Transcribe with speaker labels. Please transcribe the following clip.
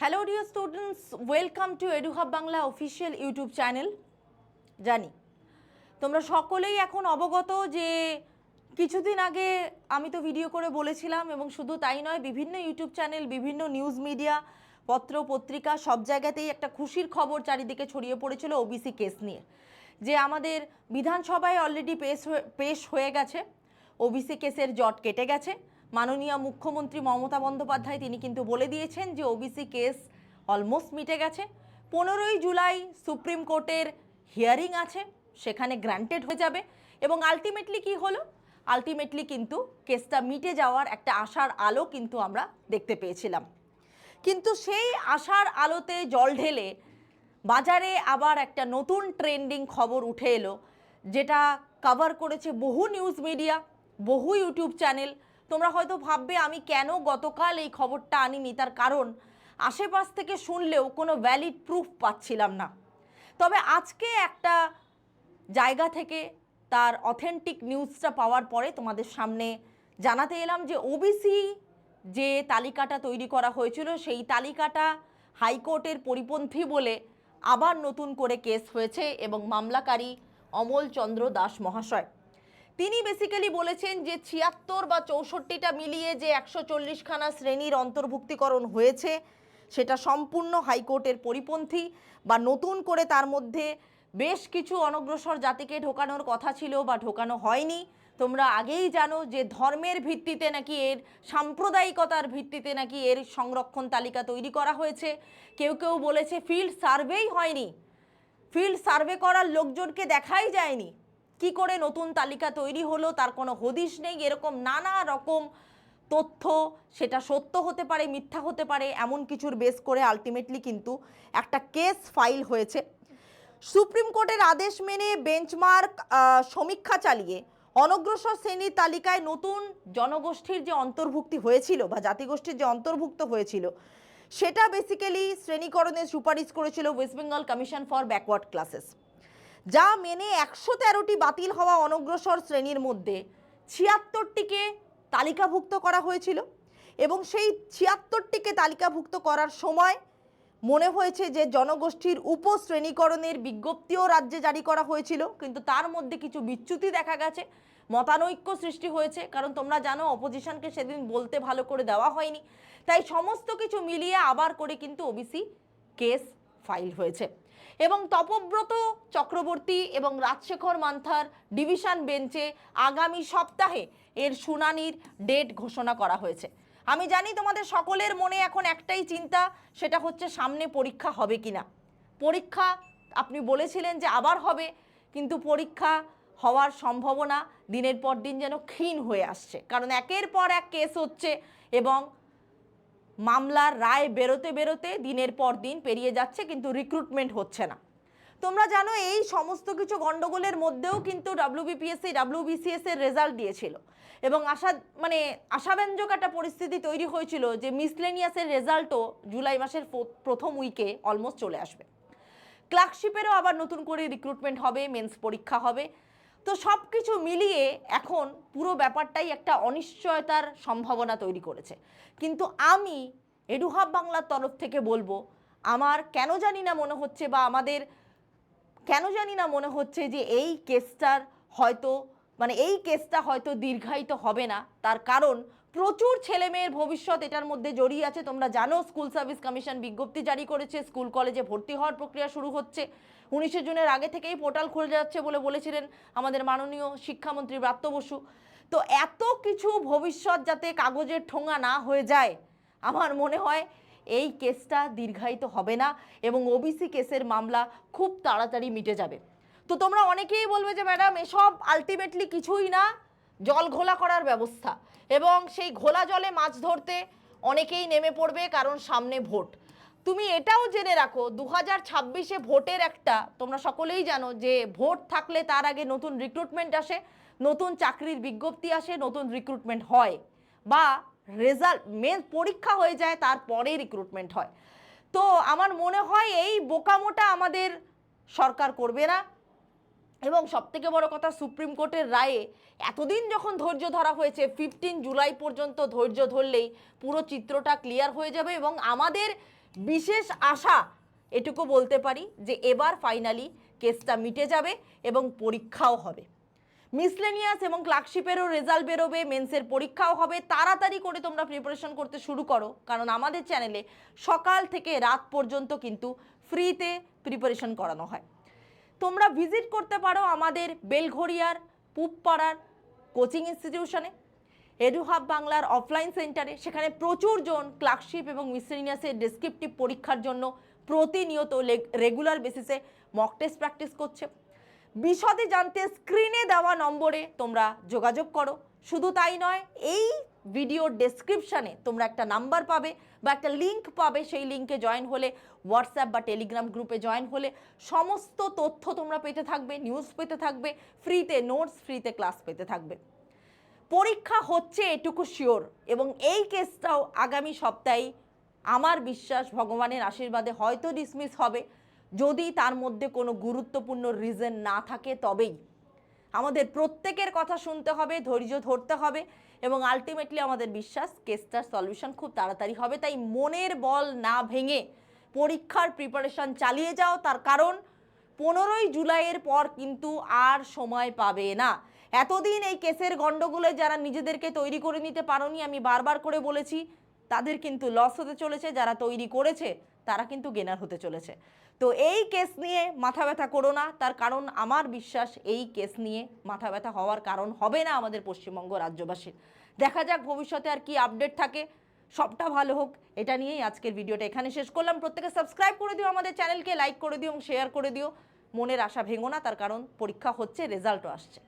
Speaker 1: Hello dear students, welcome to এডুহাব Bangla official YouTube channel. জানি তোমরা সকলেই এখন অবগত যে কিছুদিন আগে আমি তো ভিডিও করে বলেছিলাম, এবং শুধু তাই নয়, বিভিন্ন ইউটিউব চ্যানেল, বিভিন্ন নিউজ মিডিয়া, পত্র পত্রিকা সব জায়গাতেই একটা খুশির খবর চারিদিকে ছড়িয়ে পড়েছিল ওবিসি কেস নিয়ে, যে আমাদের বিধানসভায় অলরেডি পেশ হয়ে গেছে, ওবিসি কেসের জট কেটে গেছে। মাননীয় মুখ্যমন্ত্রী মমতা বন্দ্যোপাধ্যায় তিনি কিন্তু বলে দিয়েছেন যে ওবিসি কেস অলমোস্ট মিটে গেছে। 15ই জুলাই সুপ্রিম কোর্টের হিয়ারিং আছে, সেখানে গ্রান্টেড হয়ে যাবে। এবং আলটিমেটলি কি হলো? আলটিমেটলি কিন্তু কেসটা মিটে যাওয়ার একটা আশার আলো কিন্তু আমরা দেখতে পেয়েছিলাম। কিন্তু সেই আশার আলোতে জল ঢেলে বাজারে আবার একটা নতুন ট্রেন্ডিং খবর উঠে এলো, যেটা কভার করেছে বহু নিউজ মিডিয়া, বহু ইউটিউব চ্যানেল। তোমরা হয়তো ভাববে আমি কেন গতকাল এই খবরটা আনিনি, তার কারণ আশেপাশ থেকে শুনলেও কোনো ভ্যালিড প্রুফ পাচ্ছিলাম না। তবে আজকে একটা জায়গা থেকে তার অথেন্টিক নিউজটা পাওয়ার পরে তোমাদের সামনে জানাতে এলাম যে ওবিসি যে তালিকাটা তৈরি করা হয়েছিল, সেই তালিকাটা হাইকোর্টের পরিপন্থী বলে আবার নতুন করে কেস হয়েছে। এবং মামলাকারী অমল চন্দ্র দাস মহাশয় তিনি বেসিক্যালি বলেছেন যে 76 বা 64টা মিলিয়ে যে 140খানা শ্রেণীর অন্তর্ভুক্তিকরণ হয়েছে সেটা সম্পূর্ণ হাইকোর্টের পরিপন্থী, বা নতুন করে তার মধ্যে বেশ কিছু অনগ্রসর জাতিকে ঢোকানোর কথা ছিল বা ঢোকানো হয়নি। তোমরা আগেই জানো যে ধর্মের ভিত্তিতে নাকি এর, সাম্প্রদায়িকতার ভিত্তিতে নাকি এর সংরক্ষণ তালিকা তৈরি করা হয়েছে। কেউ কেউ বলেছে ফিল্ড সার্ভেই হয়নি, ফিল্ড সার্ভে করার লোকজনকে দেখাই যায়নি, কি করে নতুন তালিকা তৈরি হলো তার কোনো হদিশ নেই। এরকম নানা রকম তথ্য, সেটা সত্য হতে পারে, মিথ্যা হতে পারে, এমন কিছুর বেস করে আলটিমেটলি কিন্তু একটা কেস ফাইল হয়েছে। সুপ্রিম কোর্টের আদেশ মেনে বেঞ্চমার্ক সমীক্ষা চালিয়ে অনগ্রসর শ্রেণীর তালিকায় নতুন জনগোষ্ঠীর যে অন্তর্ভুক্তি হয়েছিল বা জাতিগোষ্ঠীর যে অন্তর্ভুক্ত হয়েছিল, সেটা বেসিক্যালি শ্রেণীকরণের সুপারিশ করেছিল West Bengal commission for backward classes, যা মেনে 113টি বাতিল হওয়া অনগ্রসর শ্রেণীর মধ্যে 76টিকে তালিকাভুক্ত করা হয়েছিল। এবং সেই 76টিকে তালিকাভুক্ত করার সময় মনে হয়েছে যে জনগোষ্ঠীর উপশ্রেণীকরণের বিজ্ঞপ্তিও রাজ্যে জারি করা হয়েছিল, কিন্তু তার মধ্যে কিছু বিচ্যুতি দেখা গেছে, মতানৈক্য সৃষ্টি হয়েছে। কারণ তোমরা জানো অপোজিশনকে সেদিন বলতে ভালো করে দেওয়া হয়নি, তাই সমস্ত কিছু মিলিয়ে আবার করে কিন্তু ওবিসি কেস ফাইল হয়েছে। এবং তপব্রত চক্রবর্তী এবং রাজশেখর মান্থার ডিভিশন বেঞ্চে আগামী সপ্তাহে এর শুনানির ডেট ঘোষণা করা হয়েছে। আমি জানি তোমাদের সকলের মনে এখন একটাই চিন্তা, সেটা হচ্ছে সামনে পরীক্ষা হবে কিনা। পরীক্ষা আপনি বলেছিলেন যে আবার হবে, কিন্তু পরীক্ষা হওয়ার সম্ভাবনা দিনের পর দিন যেন ক্ষীণ হয়ে আসছে, কারণ একের পর এক কেস হচ্ছে এবং মামলার রায় বেরোতে বেরোতে দিনের পর দিন পেরিয়ে যাচ্ছে, কিন্তু রিক্রুটমেন্ট হচ্ছে না। তোমরা জানো এই সমস্ত কিছু গণ্ডগোলের মধ্যেও কিন্তু ডাব্লিউবিপিএসসি ডাব্লিউবিসিএস এর রেজাল্ট দিয়েছিল, এবং আশাব্যঞ্জক একটা পরিস্থিতি তৈরি হয়েছিল যে মিসলেনিয়াসের রেজাল্টও জুলাই মাসের প্রথম উইকে অলমোস্ট চলে আসবে। ক্লার্কশিপেরও আবার নতুন করে রিক্রুটমেন্ট হবে, মেন্স পরীক্ষা হবে। তো সব কিছু মিলিয়ে এখন পুরো ব্যাপারটাই একটা অনিশ্চয়তার সম্ভাবনা তৈরি করেছে। কিন্তু আমি এডুহাব বাংলার তরফ থেকে বলবো, আমার কেন জানি না মনে হচ্ছে, বা আমাদের কেন জানি না মনে হচ্ছে যে এই কেসটা হয়তো দীর্ঘায়িত হবে না। তার কারণ প্রচুর ছেলেমেয়ের ভবিষ্যৎ এটার মধ্যে জড়িয়ে আছে। তোমরা জানো স্কুল সার্ভিস কমিশন বিজ্ঞপ্তি জারি করেছে, স্কুল কলেজে ভর্তি হওয়ার প্রক্রিয়া শুরু হচ্ছে। 19শে জুনের আগে থেকেই পোর্টাল খুলে যাচ্ছে বলে বলেছিলেন আমাদের মাননীয় শিক্ষামন্ত্রী ব্রাত্য বসু। তো এত কিছু ভবিষ্যৎ যাতে কাগজের ঠোঙা না হয়ে যায়, আমার মনে হয় এই কেসটা দীর্ঘায়িত হবে না এবং ওবিসি কেসের মামলা খুব তাড়াতাড়ি মিটে যাবে। তো তোমরা অনেকেই বলবে যে ম্যাডাম এসব আলটিমেটলি কিছুই না, জল ঘোলা করার ব্যবস্থা, এবং সেই ঘোলা জলে মাছ ধরতে অনেকেই নেমে পড়বে কারণ সামনে ভোট। তুমি এটাও জেনে রাখো 2026-এ ভোটের একটা, তোমরা সকলেই জানো যে ভোট থাকলে তার আগে নতুন রিক্রুটমেন্ট আসে, নতুন চাকরির বিজ্ঞপ্তি আসে, নতুন রিক্রুটমেন্ট হয়, বা রেজাল্ট মেন পরীক্ষা হয়ে যায় তারপরে রিক্রুটমেন্ট হয়। তো আমার মনে হয় এই বোকামোটা আমাদের সরকার করবে না। এবং সবথেকে বড় কথা, সুপ্রিম কোর্টের রায়ে এতদিন যখন ধৈর্য ধরা হয়েছে, 15 জুলাই পর্যন্ত ধৈর্য ধরলেই পুরো চিত্রটা ক্লিয়ার হয়ে যাবে এবং আমাদের বিশেষ আশা এটুকু বলতে পারি যে এবার ফাইনালি কেসটা মিটে যাবে এবং পরীক্ষাও হবে। মিসলেনিয়াস এবং ক্লার্কশিপেরও রেজাল্ট বেরোবে, মেন্সের পরীক্ষাও হবে। তাড়াতাড়ি করে তোমরা প্রিপারেশন করতে শুরু করো, কারণ আমাদের চ্যানেলে সকাল থেকে রাত পর্যন্ত কিন্তু ফ্রিতে প্রিপারেশন করানো হয়। তোমরা ভিজিট করতে পারো আমাদের বেলঘড়িয়ার পুবপাড়ার কোচিং ইনস্টিটিউশনে, এডুহাব বাংলার অফলাইন সেন্টারে। সেখানে প্রচুর জন ক্লার্কশিপ এবং মিসলেনিয়াসের ডেসক্রিপটিভ পরীক্ষার জন্য প্রতিনিয়ত রেগুলার বেসিসে মক টেস্ট প্র্যাকটিস করছে। বিশদে জানতে স্ক্রিনে দেওয়া নম্বরে তোমরা যোগাযোগ করো। শুধু তাই নয়, এই ভিডিওর ডেসক্রিপশানে তোমরা একটা নাম্বার পাবে বা একটা লিঙ্ক পাবে। সেই লিঙ্কে জয়েন হলে, হোয়াটসঅ্যাপ বা টেলিগ্রাম গ্রুপে জয়েন হলে সমস্ত তথ্য তোমরা পেতে থাকবে, নিউজ পেতে থাকবে, ফ্রিতে নোটস, ফ্রিতে ক্লাস পেতে থাকবে। পরীক্ষা হচ্ছে এটুকু শিওর, এবং এই কেসটাও আগামী সপ্তাহেই আমার বিশ্বাস ভগবানের আশীর্বাদে হয়তো ডিসমিস হবে, যদি তার মধ্যে কোনো গুরুত্বপূর্ণ রিজন না থাকে তবেই। আমাদের প্রত্যেকের কথা শুনতে হবে, ধৈর্য ধরতে হবে, এবং আলটিমেটলি আমাদের বিশ্বাস কেসটার সলিউশন খুব তাড়াতাড়ি হবে। তাই মনের বল না ভেঙে পরীক্ষার প্রিপারেশন চালিয়ে যাও, তার কারণ 15ই জুলাইয়ের পর কিন্তু আর সময় পাবে না। এতদিন এই কেসের গণ্ডগোলে যারা নিজেদেরকে তৈরি করে নিতে পারোনি, আমি বারবার করে বলেছি, তাদের কিন্তু লস হতে চলেছে। যারা তৈরি করেছে তারা কিন্তু গেনার হতে চলেছে। তো এই কেস নিয়ে মাথা ব্যথা করো না, তার কারণ আমার বিশ্বাস এই কেস নিয়ে মাথা ব্যথা হওয়ার কারণ হবে না আমাদের পশ্চিমবঙ্গ রাজ্যবাসীর। দেখা যাক ভবিষ্যতে আর কি আপডেট থাকে, সবটা ভালো হোক, এটা নিয়েই আজকের ভিডিওটা এখানে শেষ করলাম। প্রত্যেকে সাবস্ক্রাইব করে দিও আমাদের চ্যানেলকে, লাইক করে দিও এবং শেয়ার করে দিও। মনের আশা ভেঙো না, তার কারণ পরীক্ষা হচ্ছে, রেজাল্টও আসছে।